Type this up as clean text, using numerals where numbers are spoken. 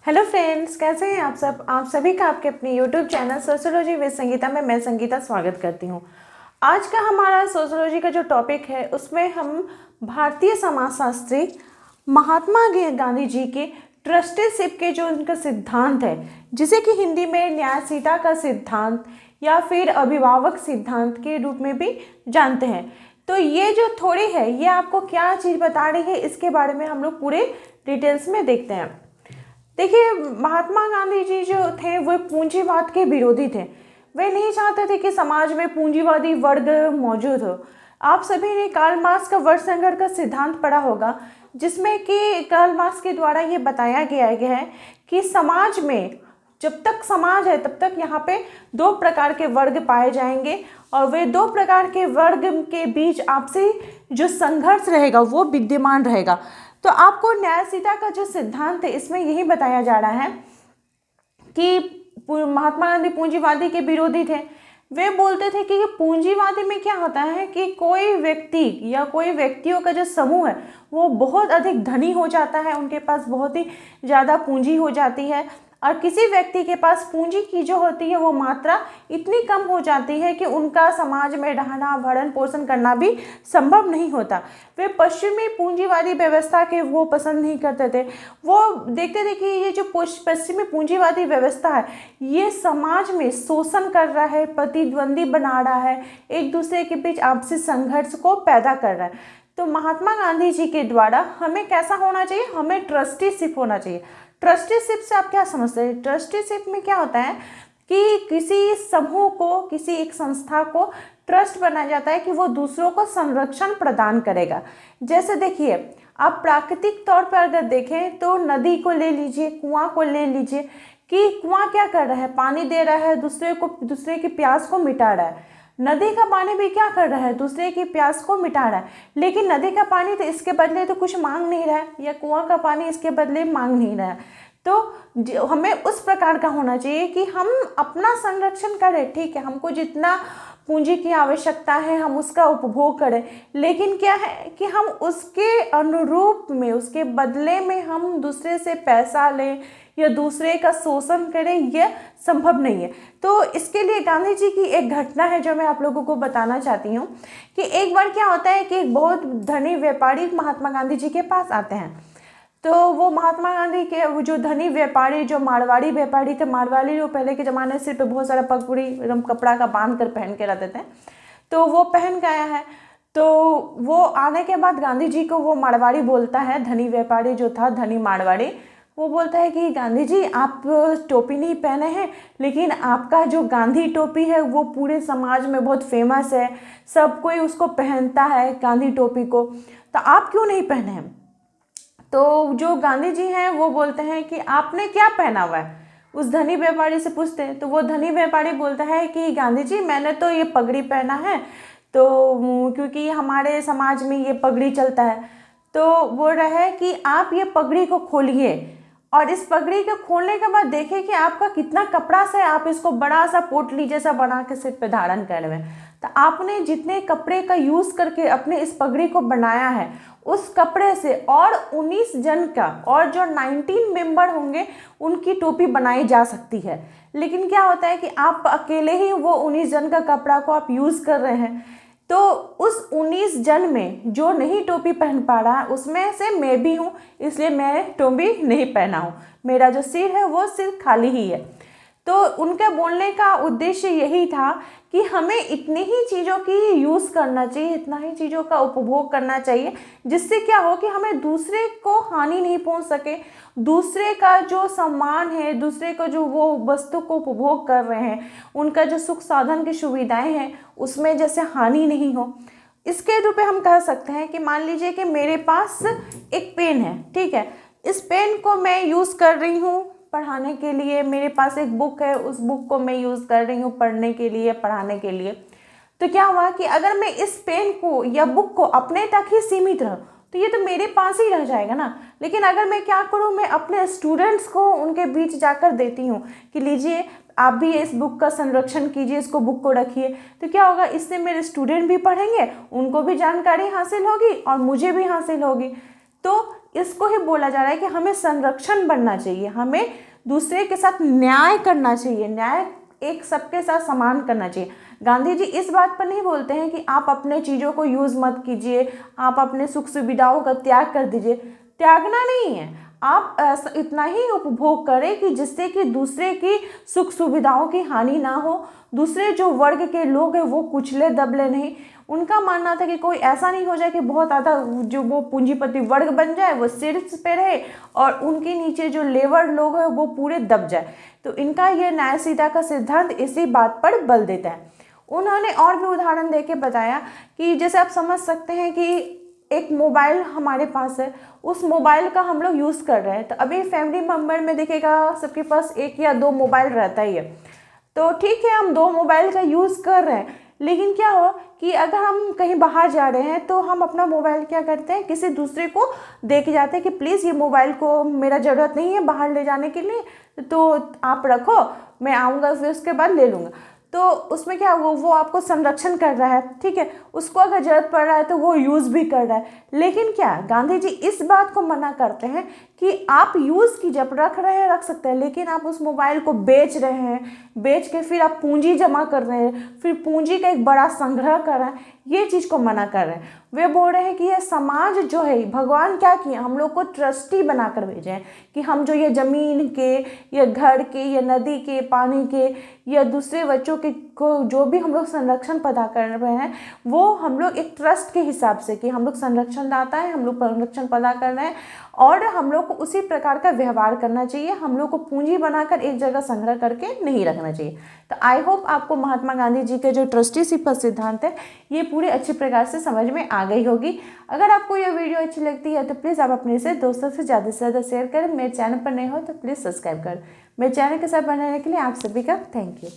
Hello friends, कैसे हैं आप सब। आप सभी का आपके अपने YouTube channel sociology with Sangeeta में मैं संगीता स्वागत करती हूं। आज का हमारा सोशियोलॉजी का जो टॉपिक है उसमें हम भारतीय समाजशास्त्री महात्मा गांधी जी के ट्रस्टीशिप के जो उनका सिद्धांत है, जिसे कि हिंदी में न्यायशीलता का सिद्धांत या फिर अभिभावक सिद्धांत के रूप में भी जानते हैं। तो ये जो थोड़ी है ये आपको क्या चीज़ बता रही है, इसके बारे में हम लोग पूरे डिटेल्स में देखते हैं। देखिए, महात्मा गांधी जी जो थे वो पूंजीवाद के विरोधी थे। वे नहीं चाहते थे कि समाज में पूंजीवादी वर्ग मौजूद हो। आप सभी ने कार्ल मार्क्स का वर्ग संघर्ष का सिद्धांत पढ़ा होगा, जिसमें कि कार्ल मार्क्स के द्वारा ये बताया गया है कि समाज में जब तक समाज है तब तक यहाँ पे दो प्रकार के वर्ग पाए जाएंगे और वे दो प्रकार के वर्ग के बीच आपसी जो संघर्ष रहेगा वो विद्यमान रहेगा। तो आपको न्यायशीलता का जो सिद्धांत है इसमें यही बताया जा रहा है कि महात्मा गांधी पूंजीवादी के विरोधी थे। वे बोलते थे कि पूंजीवादी में क्या होता है कि कोई व्यक्ति या कोई व्यक्तियों का जो समूह है वो बहुत अधिक धनी हो जाता है, उनके पास बहुत ही ज़्यादा पूंजी हो जाती है, और किसी व्यक्ति के पास पूंजी की जो होती है वो मात्रा इतनी कम हो जाती है कि उनका समाज में रहना भरण पोषण करना भी संभव नहीं होता। वे पश्चिमी पूंजीवादी व्यवस्था के वो पसंद नहीं करते थे। वो देखते थे कि ये जो पश्चिमी पूंजीवादी व्यवस्था है ये समाज में शोषण कर रहा है, प्रतिद्वंदी बना रहा है, एक दूसरे के बीच आपसी संघर्ष को पैदा कर रहा है। तो महात्मा गांधी जी के द्वारा हमें कैसा होना चाहिए, हमें ट्रस्टीशिप होना चाहिए। ट्रस्टीशिप से आप क्या समझते हैं? ट्रस्टीशिप में क्या होता है कि किसी समूह को, किसी एक संस्था को ट्रस्ट बनाया जाता है कि वो दूसरों को संरक्षण प्रदान करेगा। जैसे देखिए, आप प्राकृतिक तौर पर अगर देखें तो नदी को ले लीजिए, कुआं को ले लीजिए कि कुआं क्या कर रहा है, पानी दे रहा है, दूसरे की प्यास को मिटा रहा है। नदी का पानी भी क्या कर रहा है, दूसरे की प्यास को मिटा रहा है। लेकिन नदी का पानी तो इसके बदले तो कुछ मांग नहीं रहा है, या कुआं का पानी इसके बदले मांग नहीं रहा है। तो हमें उस प्रकार का होना चाहिए कि हम अपना संरक्षण करें, ठीक है, हमको जितना पूंजी की आवश्यकता है हम उसका उपभोग करें, लेकिन क्या है कि हम उसके अनुरूप में, उसके बदले में हम दूसरे से पैसा लें या दूसरे का शोषण करें, यह संभव नहीं है। तो इसके लिए गांधी जी की एक घटना है जो मैं आप लोगों को बताना चाहती हूँ कि एक बार क्या होता है कि एक बहुत धनी व्यापारी महात्मा गांधी जी के पास आते हैं। तो वो महात्मा गांधी के वो जो धनी व्यापारी, जो मारवाड़ी व्यापारी थे, मारवाड़ी जो पहले के ज़माने से पे बहुत सारा पगड़ी एकदम कपड़ा का बांध कर पहन के रहते थे, तो वो पहन के आया है। तो वो आने के बाद गांधी जी को वो मारवाड़ी बोलता है, धनी व्यापारी जो था, धनी मारवाड़ी, वो बोलता है कि गांधी जी आप टोपी नहीं पहने हैं, लेकिन आपका जो गांधी टोपी है वो पूरे समाज में बहुत फेमस है, सब कोई उसको पहनता है गांधी टोपी को, तो आप क्यों नहीं पहने हैं? तो जो गांधी जी हैं वो बोलते हैं कि आपने क्या पहना हुआ है, उस धनी व्यापारी से पूछते हैं। तो वो धनी व्यापारी बोलता है कि गांधी जी मैंने तो ये पगड़ी पहना है, तो क्योंकि हमारे समाज में ये पगड़ी चलता है। तो बोल रहा है कि आप ये पगड़ी को खोलिए और इस पगड़ी को खोलने के बाद देखिए कि आपका कितना कपड़ा से आप इसको बड़ा सा पोटली जैसा बना के सिर पे धारण कर रहे हैं। तो आपने जितने कपड़े का यूज़ करके अपने इस पगड़ी को बनाया है उस कपड़े से और 19 जन का, और जो 19 मेंबर होंगे उनकी टोपी बनाई जा सकती है। लेकिन क्या होता है कि आप अकेले ही वो 19 जन का कपड़ा को आप यूज़ कर रहे हैं। तो उस 19 जन में जो नहीं टोपी पहन पा रहा है उसमें से मैं भी हूँ, इसलिए मैं टोपी नहीं पहना हूँ, मेरा जो सिर है वो सिर खाली ही है। तो उनके बोलने का उद्देश्य यही था कि हमें इतनी ही चीज़ों की यूज़ करना चाहिए, इतना ही चीज़ों का उपभोग करना चाहिए, जिससे क्या हो कि हमें दूसरे को हानि नहीं पहुंच सके, दूसरे का जो सम्मान है, दूसरे को जो वो वस्तु को उपभोग कर रहे हैं, उनका जो सुख साधन की सुविधाएं हैं उसमें जैसे हानि नहीं हो। इसके रूप में हम कह सकते हैं कि मान लीजिए कि मेरे पास एक पेन है, ठीक है, इस पेन को मैं यूज़ कर रही हूँ पढ़ाने के लिए, मेरे पास एक बुक है, उस बुक को मैं यूज़ कर रही हूँ पढ़ने के लिए, पढ़ाने के लिए। तो क्या हुआ कि अगर मैं इस पेन को या बुक को अपने तक ही सीमित रहूँ तो ये तो मेरे पास ही रह जाएगा ना। लेकिन अगर मैं क्या करूँ, मैं अपने स्टूडेंट्स को उनके बीच जाकर देती हूँ कि लीजिए आप भी इस बुक का संरक्षण कीजिए, इसको बुक को रखिए, तो क्या होगा, इससे मेरे स्टूडेंट भी पढ़ेंगे, उनको भी जानकारी हासिल होगी और मुझे भी हासिल होगी। तो इसको ही बोला जा रहा है कि हमें संरक्षण बनना चाहिए, हमें दूसरे के साथ न्याय करना चाहिए, न्याय एक सबके साथ समान करना चाहिए। गांधी जी इस बात पर नहीं बोलते हैं कि आप अपने चीज़ों को यूज़ मत कीजिए, आप अपने सुख सुविधाओं का त्याग कर दीजिए। त्यागना नहीं है, आप इतना ही उपभोग करें कि जिससे कि दूसरे की सुख सुविधाओं की हानि ना हो, दूसरे जो वर्ग के लोग हैं वो कुचले दबले नहीं। उनका मानना था कि कोई ऐसा नहीं हो जाए कि बहुत ज़्यादा जो वो पूंजीपति वर्ग बन जाए, वो शीर्ष पे रहे और उनके नीचे जो लेबर लोग हैं वो पूरे दब जाए। तो इनका ये न्यायशीलता का सिद्धांत इसी बात पर बल देता है। उन्होंने और भी उदाहरण देके बताया कि जैसे आप समझ सकते हैं कि एक मोबाइल हमारे पास है, उस मोबाइल का हम लोग यूज़ कर रहे हैं। तो अभी फैमिली मेम्बर में देखिएगा सबके पास 1 या 2 मोबाइल रहता ही है। तो ठीक है, हम 2 मोबाइल का यूज़ कर रहे हैं, लेकिन क्या हो कि अगर हम कहीं बाहर जा रहे हैं तो हम अपना मोबाइल क्या करते हैं, किसी दूसरे को दे के जाते हैं कि प्लीज़ ये मोबाइल को मेरा ज़रूरत नहीं है बाहर ले जाने के लिए, तो आप रखो, मैं आऊँगा फिर उसके बाद ले लूँगा। तो उसमें क्या वो आपको संरक्षण कर रहा है, ठीक है, उसको अगर जरूरत पड़ रहा है तो वो यूज़ भी कर रहा है। लेकिन क्या गांधी जी इस बात को मना करते हैं कि आप यूज़ कीजिए, आप रख रहे हैं रख सकते हैं, लेकिन आप उस मोबाइल को बेच रहे हैं, बेच के फिर आप पूंजी जमा कर रहे हैं, फिर पूंजी का एक बड़ा संग्रह कर रहे हैं, ये चीज़ को मना कर रहे हैं। वे बोल रहे हैं कि यह समाज जो है, भगवान क्या किए, हम लोग को ट्रस्टी बना कर भेजे हैं कि हम जो ये ज़मीन के या घर के या नदी के पानी के या दूसरे बच्चों के को जो भी हम लोग संरक्षण पैदा कर रहे हैं, वो हम लोग एक ट्रस्ट के हिसाब से कि हम लोग संरक्षण दाता है, हम लोग संरक्षण पैदा कर रहे हैं और हम लोग को उसी प्रकार का व्यवहार करना चाहिए। हम लोग को पूंजी बनाकर एक जगह संग्रह करके नहीं रखना चाहिए। तो आई होप आपको महात्मा गांधी जी के जो ट्रस्टीशिप का सिद्धांत है ये पूरे अच्छे प्रकार से समझ में आ गई होगी। अगर आपको ये वीडियो अच्छी लगती है तो प्लीज़ आप अपने से दोस्तों से ज़्यादा शेयर करें। मेरे चैनल पर नए हो तो प्लीज़ सब्सक्राइब करें। मेरे चैनल के साथ बने रहने के लिए आप सभी का थैंक यू।